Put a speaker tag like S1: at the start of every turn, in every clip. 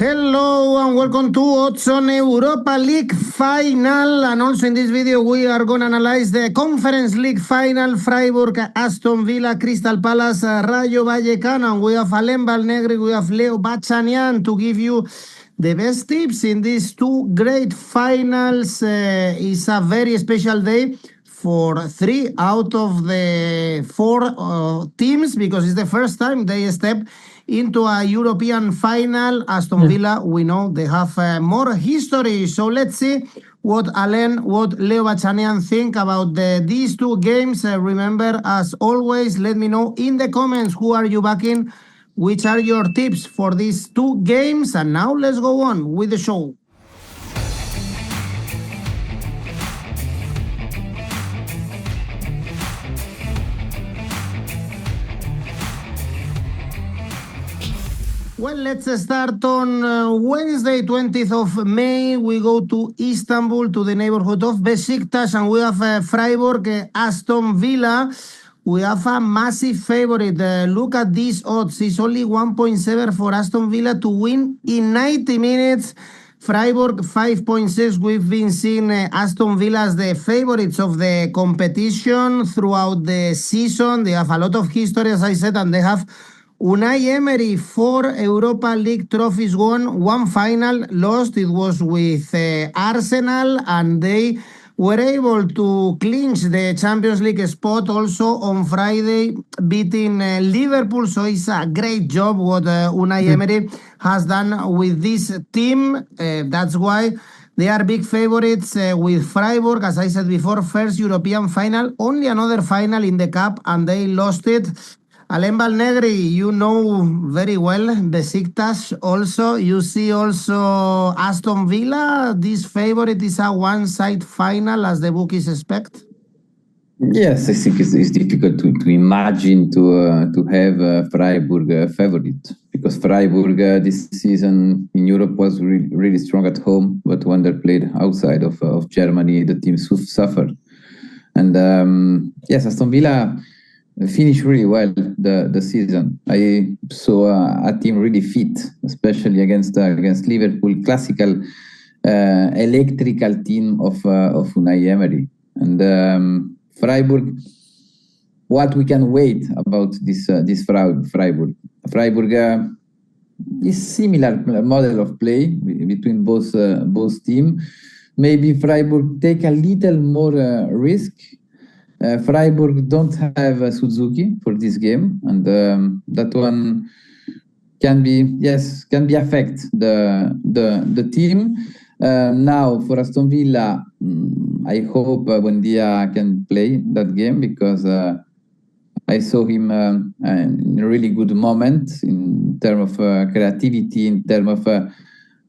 S1: Hello and welcome to Odds on Europa League final, and also in this video we are going to analyze the Conference League final, Freiburg, Aston Villa, Crystal Palace, Rayo Vallecano. We have Alain Valnegri, we have Leo Bachanian to give you the best tips in these two great finals. It's a very special day for 3 out of the 4 teams, because it's the first time they step into a European final. Aston Villa, we know they have more history. So let's see what Alain, what Leo Bachanian think about these two games. Remember, as always, let me know in the comments who are you backing, which are your tips for these two games. And now let's go on with the show. Well, let's start on Wednesday, 20th of May. We go to Istanbul, to the neighborhood of Besiktas, and we have Freiburg, Aston Villa. We have a massive favorite. Look at these odds. It's only 1.7 for Aston Villa to win in 90 minutes. Freiburg 5.6. We've been seeing Aston Villa as the favorites of the competition throughout the season. They have a lot of history, as I said, and they have Unai Emery, 4 Europa League trophies won, 1 final lost. It was with Arsenal, and they were able to clinch the Champions League spot also on Friday, beating Liverpool. So it's a great job what Unai Emery has done with this team. That's why they are big favorites with Freiburg. As I said before, first European final, only another final in the cup, and they lost it. Alain Valnegri, you know very well Besiktas also. You see also Aston Villa. This favorite is a one-side final, as the bookies expect.
S2: Yes, I think it's difficult to imagine to have Freiburg favorite, because Freiburg this season in Europe was really strong at home, but when they played outside of Germany, the team suffered. And yes, Aston Villa finished really well the season. I saw a team really fit, especially against Liverpool, classical electrical team of Unai Emery. And Freiburg, what we can wait about this Freiburg? Freiburg is similar model of play between both teams. Maybe Freiburg take a little more risk. Freiburg don't have Suzuki for this game, and that one can be affect the team. Now for Aston Villa, I hope 𝐬𝗵𝗿𝗀 can play that game, because I saw him in a really good moment in terms of creativity, in terms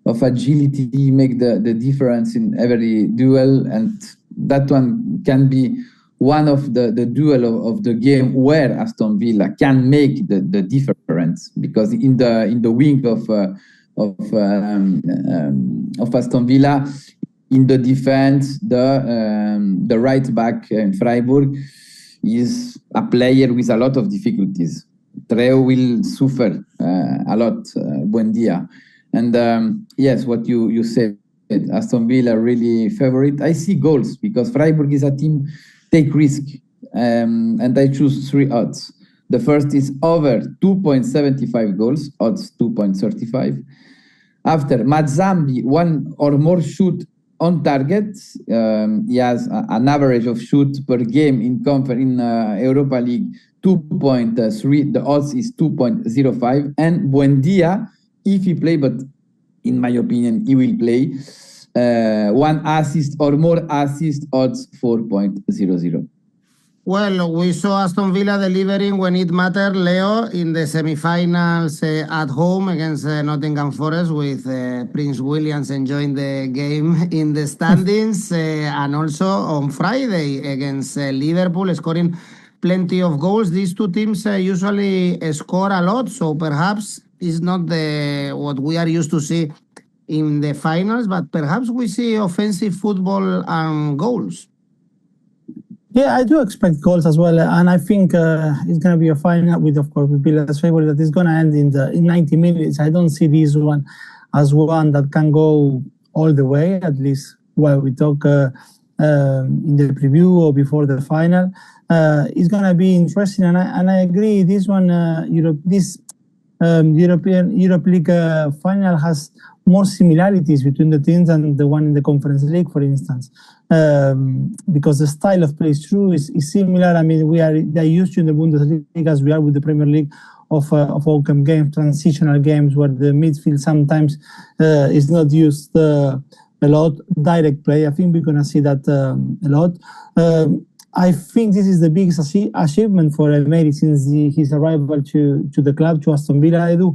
S2: of agility. He make the difference in every duel, and that one can be one of the duel of the game where Aston Villa can make the difference, because in the wing of Aston Villa, in the defense, the right back in Freiburg is a player with a lot of difficulties. 𝗀𝗏𝗀 will suffer a lot, 𝗀𝗏𝗀. And yes, what you said, Aston Villa really favorite. I see goals, because Freiburg is a team take risk, and I choose 3 odds. The first is over 2.75 goals, odds 2.35. After Mazambi, 1 or more shoot on target. He has an average of shoot per game in Europa League 2.3. The odds is 2.05. And 𝗀𝗏𝗀, if he play, but in my opinion he will play, 1 assist or more assist, odds 4.00.
S1: Well, we saw Aston Villa delivering when it mattered, Leo, in the semi-finals at home against Nottingham Forest, with Prince Williams enjoying the game in the standings, and also on Friday against Liverpool, scoring plenty of goals. These two teams usually score a lot, so perhaps it's not what we are used to see in the finals, but perhaps we see offensive football and goals.
S3: Yeah, I do expect goals as well, and I think it's going to be a final with, of course, with Villa's favorite that is going to end in 90 minutes. I don't see this one as one that can go all the way, at least while we talk in the preview or before the final. It's going to be interesting, and I agree. This one, Europa League final has more similarities between the teams than the one in the Conference League, for instance, because the style of play is similar. I mean, they're used to in the Bundesliga as we are with the Premier League of open games, transitional games where the midfield sometimes is not used a lot. Direct play, I think we're going to see that a lot. I think this is the biggest achievement for Emery since his arrival to the club, to Aston Villa, Edu,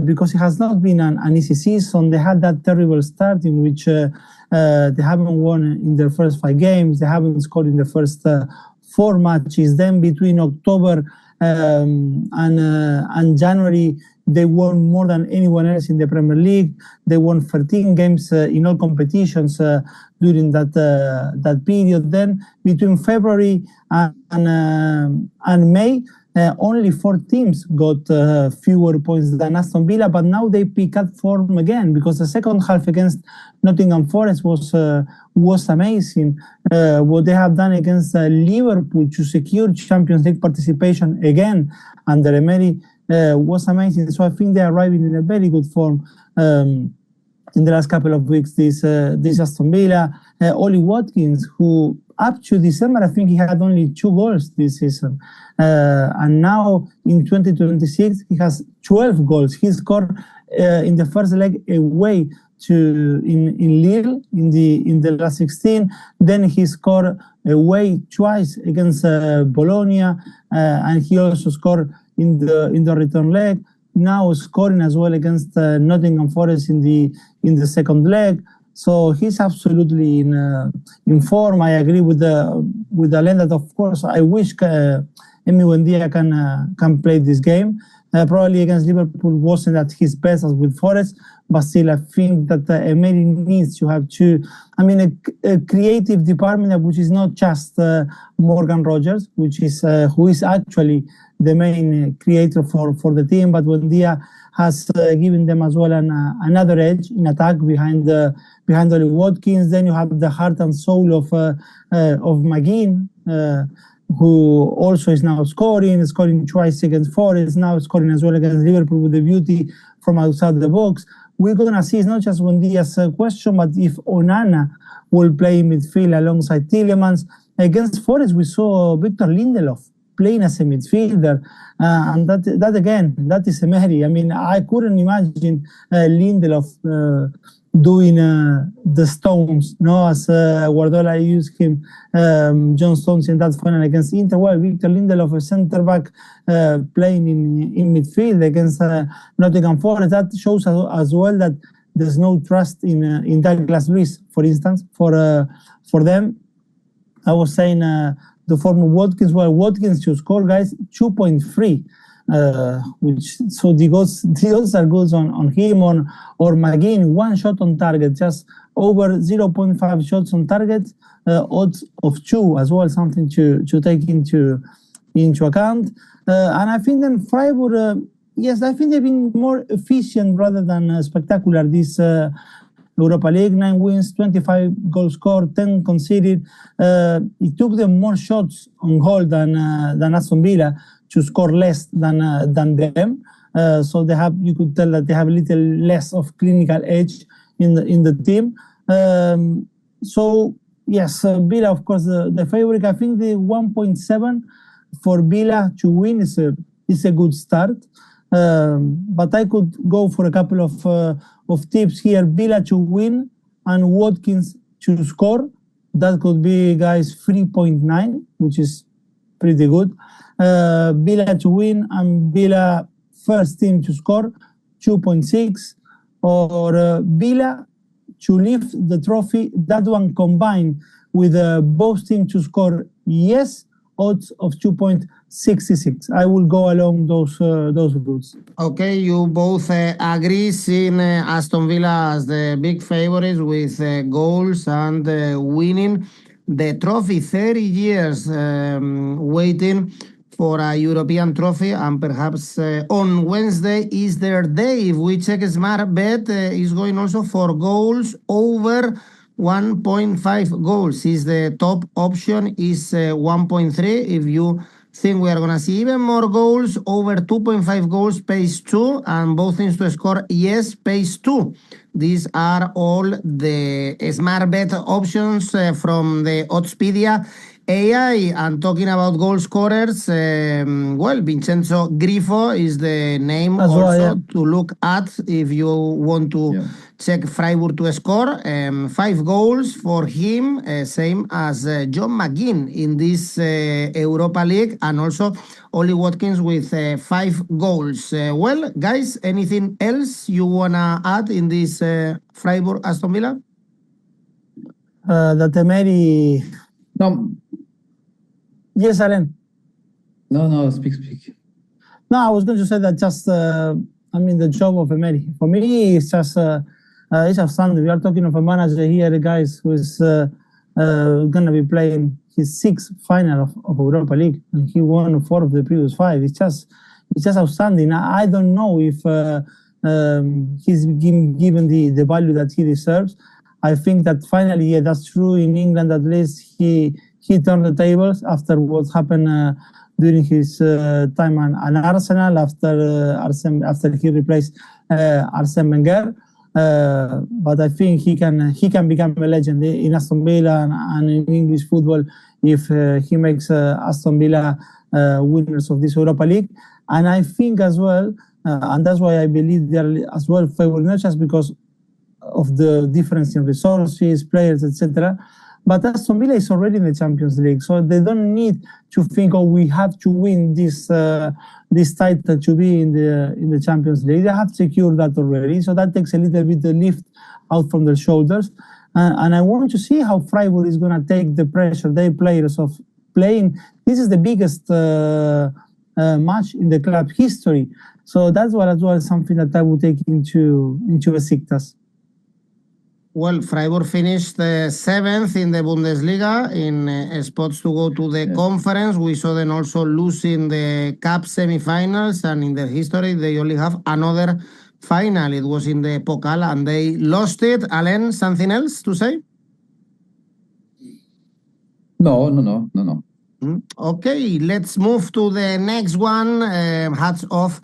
S3: because it has not been an easy season. They had that terrible start in which they haven't won in their first 5 games. They haven't scored in the first 4 matches. Then between October and January, they won more than anyone else in the Premier League. They won 13 games in all competitions during that period. Then between February and May, only 4 teams got fewer points than Aston Villa, but now they pick up form again because the second half against Nottingham Forest was amazing. What they have done against Liverpool to secure Champions League participation again under Emery was amazing. So I think they are arriving in a very good form in the last couple of weeks. This Aston Villa, Ollie Watkins, who up to December I think he had only 2 goals this season, and now in 2026 he has 12 goals. He scored in the first leg away in Lille in the last 16. Then he scored away twice against Bologna, and he also scored in the return leg. Now scoring as well against Nottingham Forest in the second leg. So he's absolutely in form. I agree with Alain that of course I wish 𝐬𝐿 Buendia can play this game. Probably against Liverpool wasn't at his best as with Forest, but still I think that Emery needs to have a creative department which is not just Morgan Rogers, which is who is actually the main creator for the team, but Buendia has given them as well another edge in attack behind Ollie Watkins. Then you have the heart and soul of McGinn, who also is now scoring twice against Forest, now scoring as well against Liverpool with the beauty from outside the box. We're going to see it's not just Buendia's question, but if Onana will play in midfield alongside Tielemans. Against Forest, we saw Victor Lindelof playing as a midfielder, and that is Emery. I mean, I couldn't imagine Lindelof doing the Stones, as Guardiola used him, John Stones in that final against Inter. Well, Victor Lindelof, a centre back, playing in midfield against Nottingham Forest. That shows as well that there's no trust in Douglas Luiz, for instance, for them. I was saying the form of Watkins. Well, Watkins to score, guys, 2.3. So the odds are good on him or McGinn. 1 shot on target, just over 0.5 shots on target. Odds of 2 as well, something to take into account. And I think then Freiburg, yes, I think they've been more efficient rather than spectacular this Europa League. 9 wins, 25 goals scored, 10 conceded. It took them more shots on goal than Aston Villa to score less than them. So you could tell that they have a little less of clinical edge in the team. So yes, Villa, of course, the favorite. I think the 1.7 for Villa to win is a good start. But I could go for a couple of tips here. Villa to win and Watkins to score. That could be, guys, 3.9, which is pretty good. Villa to win and Villa first team to score, 2.6. Or Villa to lift the trophy. That one combined with both teams to score, yes, odds of 2.66. I will go along those routes.
S1: Okay, you both agree seeing Aston Villa as the big favorites with goals and winning the trophy. 30 years waiting for a European trophy, and perhaps on Wednesday is their day. If we check smart bet, is going also for goals over 1.5 goals. Is the top option is 1.3. If you think we are going to see even more goals, over 2.5 goals pays 2, and both things to score, yes, pays 2. These are all the smart bet options from the Oddspedia AI. And talking about goal scorers, well, Vincenzo Grifo is the name
S3: That's
S1: also
S3: right, yeah.
S1: to look at if you want to check Freiburg to score. 5 goals for him, same as John McGinn in this Europa League, and also Ollie Watkins with 5 goals. Well, guys, anything else you want to add in this Freiburg Aston Villa?
S3: That 𝗀𝗵𝐸.
S2: No,
S3: Yes, Alain.
S2: no, speak.
S3: No, I was going to say that just, the job of 𝗀𝗵𝐸. For me, it's just, it's outstanding. We are talking of a manager here, guys, who is going to be playing his 6th final of Europa League, and he won 4 of the previous 5. It's just outstanding. I don't know if he's given the value that he deserves. I think that finally, yeah, that's true. In England, at least, he turned the tables after what happened during his time at Arsenal, after he replaced Arsene Wenger. But I think he can become a legend in Aston Villa and in English football if he makes Aston Villa winners of this Europa League. And I think as well, and that's why I believe they are as well favored, not just because of the difference in resources, players, etc., but Aston Villa is already in the Champions League, so they don't need to think, oh, we have to win this title to be in the Champions League. They have secured that already, so that takes a little bit of lift out from their shoulders. And I want to see how Freiburg is going to take the pressure, their players, of playing. This is the biggest match in the club history, so that's what as well something that I would take into Besiktas.
S1: Well, Freiburg finished 7th in the Bundesliga in spots to go to the conference. We saw them also losing the cup semi-finals, and in their history, they only have another final. It was in the Pokal, and they lost it. Alain, something else to say?
S2: No.
S1: Okay, let's move to the next one. Hats off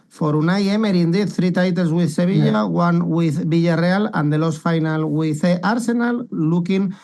S1: for Unai Emery, indeed. 3 titles with Sevilla, 1 with Villarreal, and the lost final with Arsenal, looking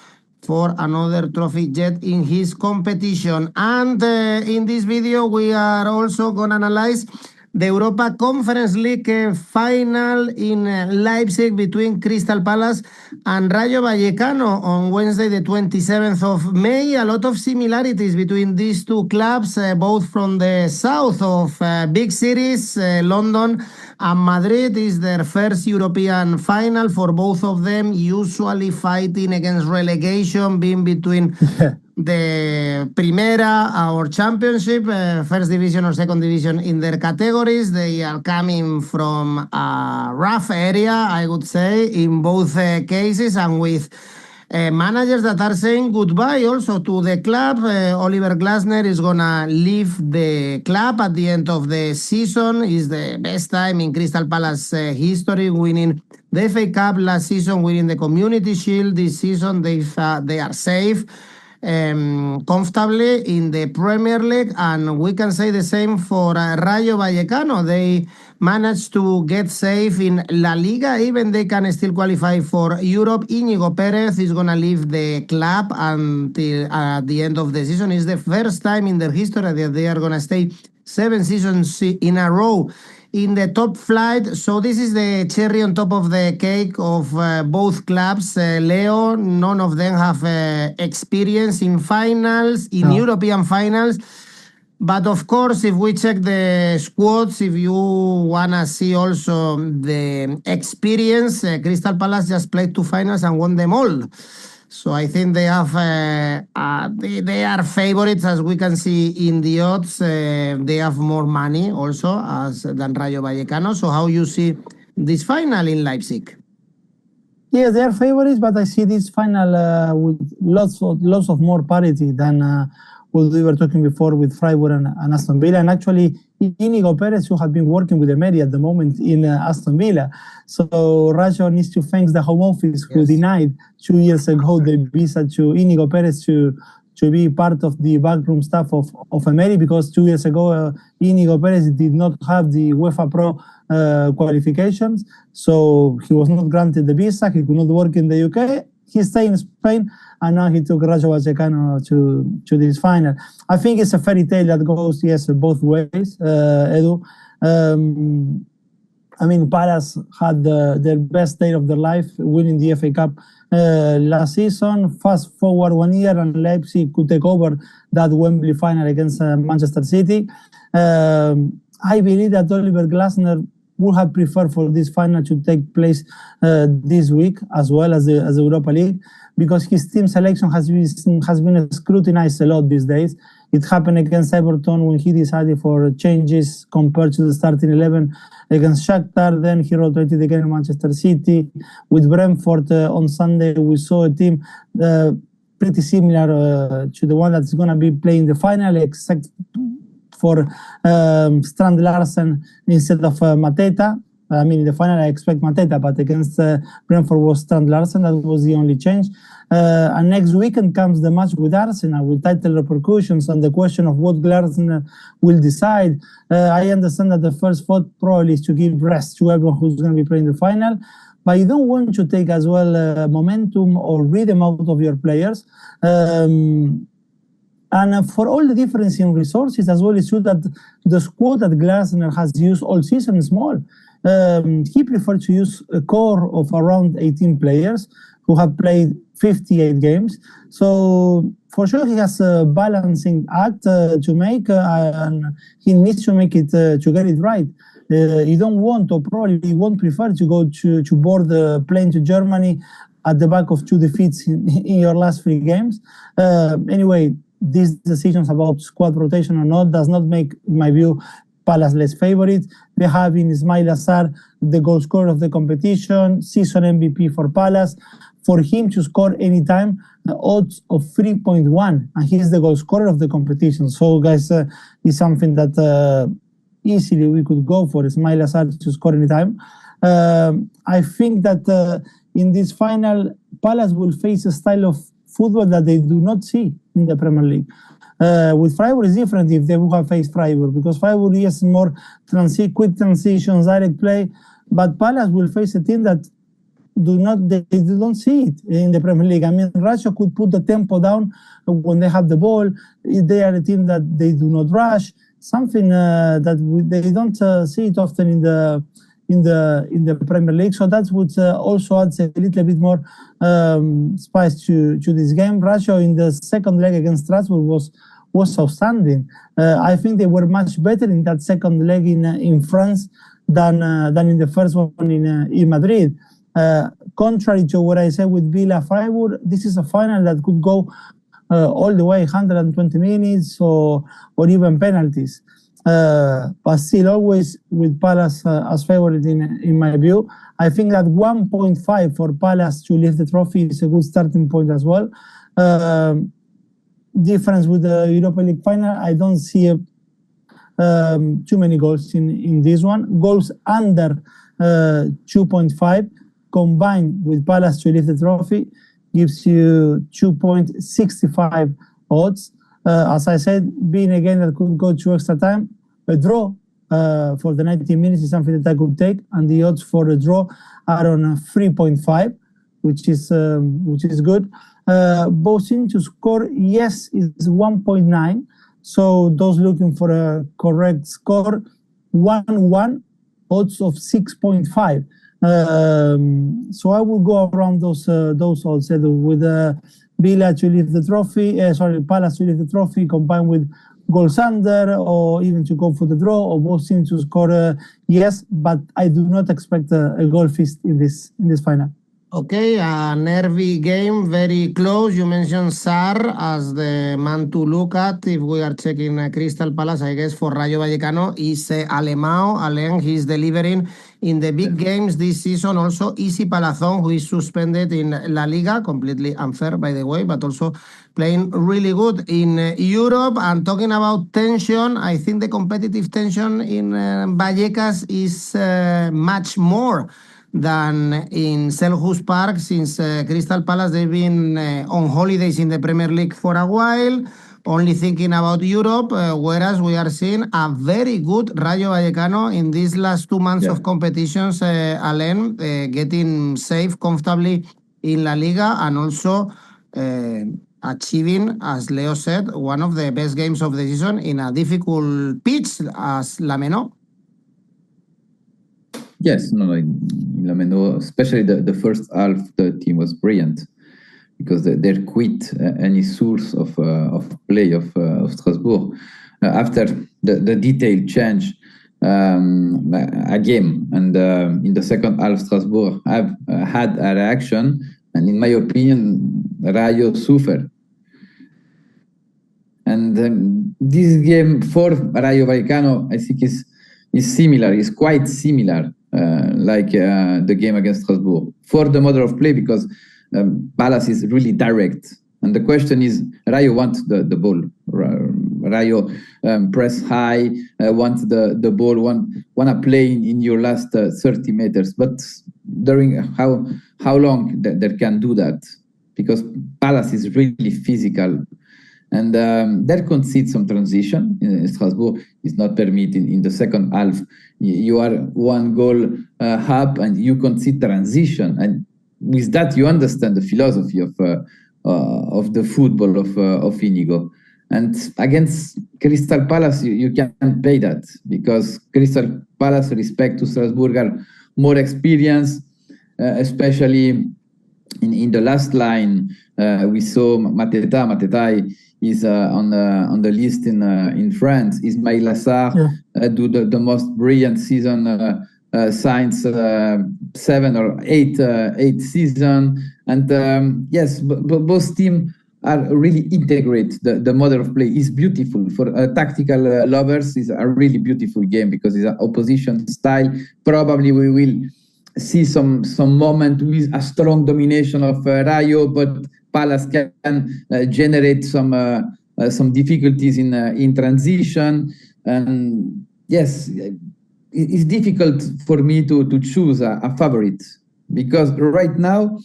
S1: for another trophy yet in his competition. And in this video, we are also going to analyze the Europa Conference League final in Leipzig between Crystal Palace and Rayo Vallecano on Wednesday, the 27th of May. A lot of similarities between these two clubs, both from the south of big cities. London and Madrid is their first European final for both of them, usually fighting against relegation, being between the Primera or Championship, first division or second division in their categories. They are coming from a rough area, I would say, in both cases, and with managers that are saying goodbye also to the club. Oliver Glasner is going to leave the club at the end of the season. It's the best time in Crystal Palace history, winning the FA Cup last season, winning the Community Shield this season. They are safe comfortably in the Premier League, and we can say the same for Rayo Vallecano. They managed to get safe in La Liga, even they can still qualify for Europe. Íñigo Pérez is going to leave the club until the end of the season. It's the first time in their history that they are going to stay 7 seasons in a row in the top flight. So this is the cherry on top of the cake of both clubs. Leo, none of them have experience in finals, in European finals. But of course, if we check the squads, if you want to see also the experience, Crystal Palace just played 2 finals and won them all. So I think they have they are favorites, as we can see in the odds. They have more money also than Rayo Vallecano. So how you see this final in Leipzig?
S3: Yes, they are favorites, but I see this final with lots of more parity than what we were talking before with Freiburg and Aston Villa. And actually, Inigo Perez, who have been working with Emery at the moment in Aston Villa. So Rayo needs to thank the Home Office, who denied 2 years ago the visa to Inigo Perez to be part of the backroom staff of Emery, because 2 years ago Inigo Perez did not have the UEFA Pro qualifications, so he was not granted the visa. He could not work in the UK. He stayed in Spain, and now he took Rayo Vallecano to this final. I think it's a fairy tale that goes, yes, both ways, Edu. I mean, Palace had their best day of their life, winning the FA Cup last season. Fast forward 1 year, and Leipzig could take over that Wembley final against Manchester City. I believe that Oliver Glasner would have preferred for this final to take place this week, as well as the Europa League, because his team selection has been scrutinized a lot these days. It happened against Everton when he decided for changes compared to the starting 11 against Shakhtar. Then he rotated again in Manchester City. With Brentford on Sunday, we saw a team pretty similar to the one that's going to be playing the final, except for Strand Larsen instead of Mateta. I mean, in the final, I expect Mateta, but against Brentford was Strand Larsen. That was the only change. And next weekend comes the match with Arsenal, with title repercussions, and the question of what Glasner will decide. I understand that the first thought probably is to give rest to everyone who's going to be playing the final, but you don't want to take as well momentum or rhythm out of your players. And for all the difference in resources as well, it's true that the squad that Glasner has used all season is small. He preferred to use a core of around 18 players who have played 58 games. So for sure he has a balancing act to make, and he needs to make it to get it right. You don't want, or probably won't prefer, to go to board the plane to Germany at the back of 2 defeats in your last 3 games. Anyway, these decisions about squad rotation or not does not make, in my view, Palace less favorite. They have in Ismail Assar the goal scorer of the competition, season MVP for Palace. For him to score anytime, the odds of 3.1, and he's the goal scorer of the competition. So, guys, is something that easily we could go for Ismail Assar to score anytime. I think that in this final, Palace will face a style of football that they do not see in the Premier League. With Freiburg, it's different if they would have faced Freiburg, because Freiburg is more quick transitions, direct play, but Palace will face a team that they don't see it in the Premier League. I mean, Rayo could put the tempo down when they have the ball. They are a team that they do not rush, something that they don't see it often in the Premier League. So that would also adds a little bit more spice to this game. Rayo in the second leg against Strasbourg was outstanding. I think they were much better in that second leg in France than in the first one in Madrid. Contrary to what I said with Villa Freiburg, this is a final that could go all the way 120 minutes or even penalties. But still always with Palace as favorite in my view. I think that 1.5 for Palace to lift the trophy is a good starting point as well. Difference with the Europa League final, I don't see too many goals in this one. Goals under 2.5 combined with Palace to lift the trophy gives you 2.65 odds. As I said, being a game that could go to extra time, a draw for the 90 minutes is something that I could take, and the odds for a draw are on 3.5, which is good. Both teams to score, yes, is 1.9. So those looking for a correct score, 1-1, odds of 6.5. So I will go around those odds with Villa to lift the trophy, Palace to lift the trophy, combined with goals under, or even to go for the draw, or both teams to score, yes, but I do not expect a goal feast in this final.
S1: Okay, a nervy game, very close. You mentioned Sarr as the man to look at if we are checking Crystal Palace. I guess for Rayo Vallecano is Alain. Alain, he's delivering in the big games this season. Also, Isi Palazón, who is suspended in La Liga, completely unfair, by the way, but also playing really good in Europe. And talking about tension, I think the competitive tension in Vallecas is much more than in Selhurst Park, since Crystal Palace, they've been on holidays in the Premier League for a while, only thinking about Europe, whereas we are seeing a very good Rayo Vallecano in these last 2 months of competitions, Alain, getting safe comfortably in La Liga, and also achieving, as Leo said, one of the best games of the season in a difficult pitch as La 𝐵𝗂.
S2: Yes, no, in La 𝐵𝗂, especially the first half, the team was brilliant because they quit any source of play of Strasbourg. After the detailed change a game, and in the second half, Strasbourg have had a reaction, and in my opinion, Rayo suffered. And this game for Rayo Vallecano, I think, is similar, is quite similar, like the game against Strasbourg, for the model of play, because Palace is really direct. And the question is, Rayo wants the ball. Rayo press high, wants the ball, want to play in your last 30 meters. But during how long they can do that? Because Palace is really physical. And that concedes some transition. Strasbourg is not permitted in the second half. You are 1 goal up and you concede transition. And with that, you understand the philosophy of the football of Inigo. And against Crystal Palace, you can't pay that, because Crystal Palace, respect to Strasbourg, are more experienced, especially in the last line. We saw Mateta is on the list in France. Ismail Assar do the most brilliant season since 7 or 8 season. And yes, both teams are really integrate. The model of play is beautiful. For tactical lovers, it's a really beautiful game because it's an opposition style. Probably we will see some moment with a strong domination of Rayo, but Palace can generate some difficulties in transition. And yes, it's difficult for me to choose a favorite, because right now,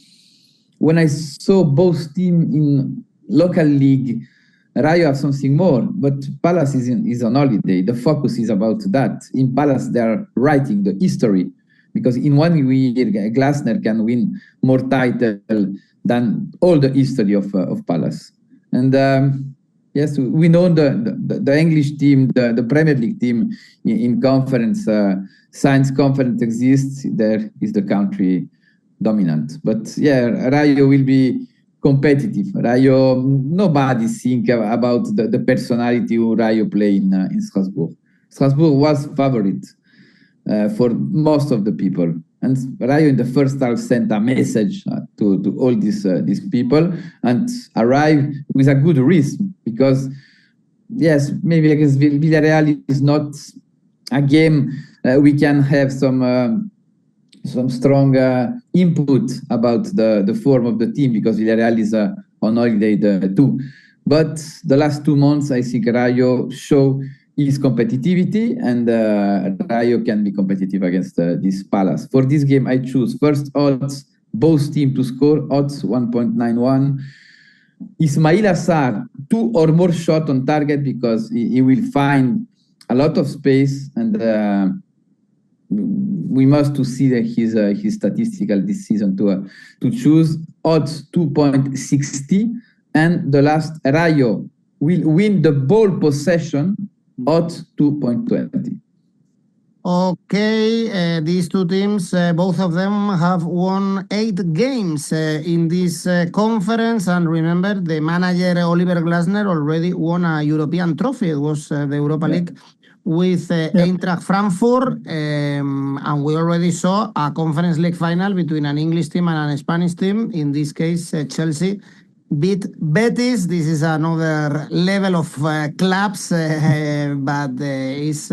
S2: when I saw both teams in local league, Rayo have something more, but Palace is on holiday. The focus is about that. In Palace, they are writing the history, because in 1 year, Glasner can win more titles than all the history of Palace. And yes, we know the English team, the Premier League team in conference, science conference exists, there is the country dominant. But yeah, Rayo will be competitive. Rayo, nobody think about the personality who Rayo play in Strasbourg. Strasbourg was favorite for most of the people. And Rayo in the first half sent a message to all these people and arrived with a good risk, because yes, maybe against Villarreal is not a game we can have some strong input about the form of the team, because Villarreal is on holiday too. But the last 2 months, I think Rayo show his competitivity, and Rayo can be competitive against this Palace. For this game, I choose first odds, both teams to score, odds 1.91. Ismail Assar, 2 or more shots on target, because he will find a lot of space, and we must to see his statistical this season to choose. Odds 2.60, and the last, Rayo will win the ball possession, odds 2.20.
S1: Okay, these two teams, both of them have won 8 games in this conference. And remember, the manager Oliver Glasner already won a European trophy. It was the Europa League with Eintracht Frankfurt. And we already saw a Conference League final between an English team and a Spanish team. In this case, Chelsea beat Betis. This is another level of clubs, but it's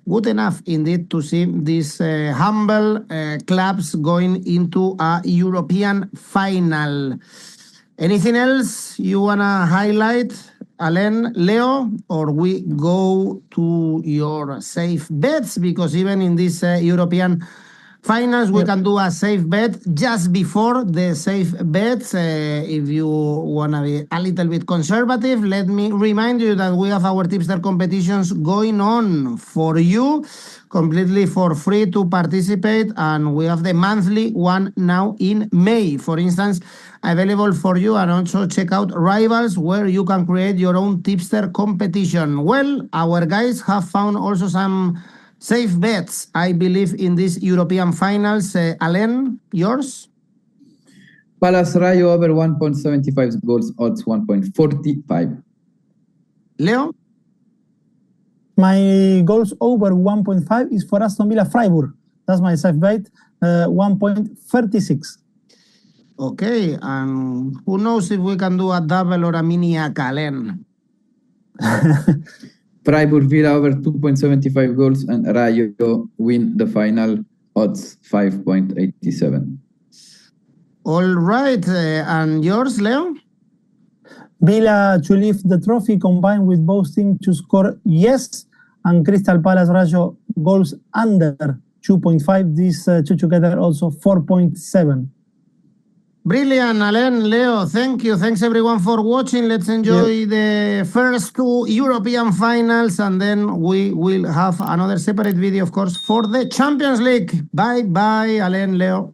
S1: good enough indeed to see these humble clubs going into a European final. Anything else you want to highlight, Alain, Leo, or we go to your safe bets? Because even in this European finals, we can do a safe bet just before the safe bets. If you want to be a little bit conservative, let me remind you that we have our tipster competitions going on for you, completely for free to participate. And we have the monthly one now in May, for instance, available for you. And also check out Rivals, where you can create your own tipster competition. Well, our guys have found also some safe bets, I believe, in these European finals. Alain, yours?
S2: Palace Rayo over 1.75 goals, odds 1.45.
S1: Leo?
S3: My goals over 1.5 is for Aston Villa Freiburg. That's my safe bet, 1.36.
S1: Okay, and who knows if we can do a double or a mini ACCA, Alain?
S2: Freiburg Villa over 2.75 goals and Rayo win the final, odds 5.87.
S1: All right, and yours, Leo?
S3: Villa to lift the trophy combined with both teams to score yes, and Crystal Palace Rayo goals under 2.5. These two together also 4.7.
S1: Brilliant, Alain, Leo, thank you. Thanks everyone for watching. Let's enjoy the first two European finals, and then we will have another separate video, of course, for the Champions League. Bye-bye, Alain, Leo.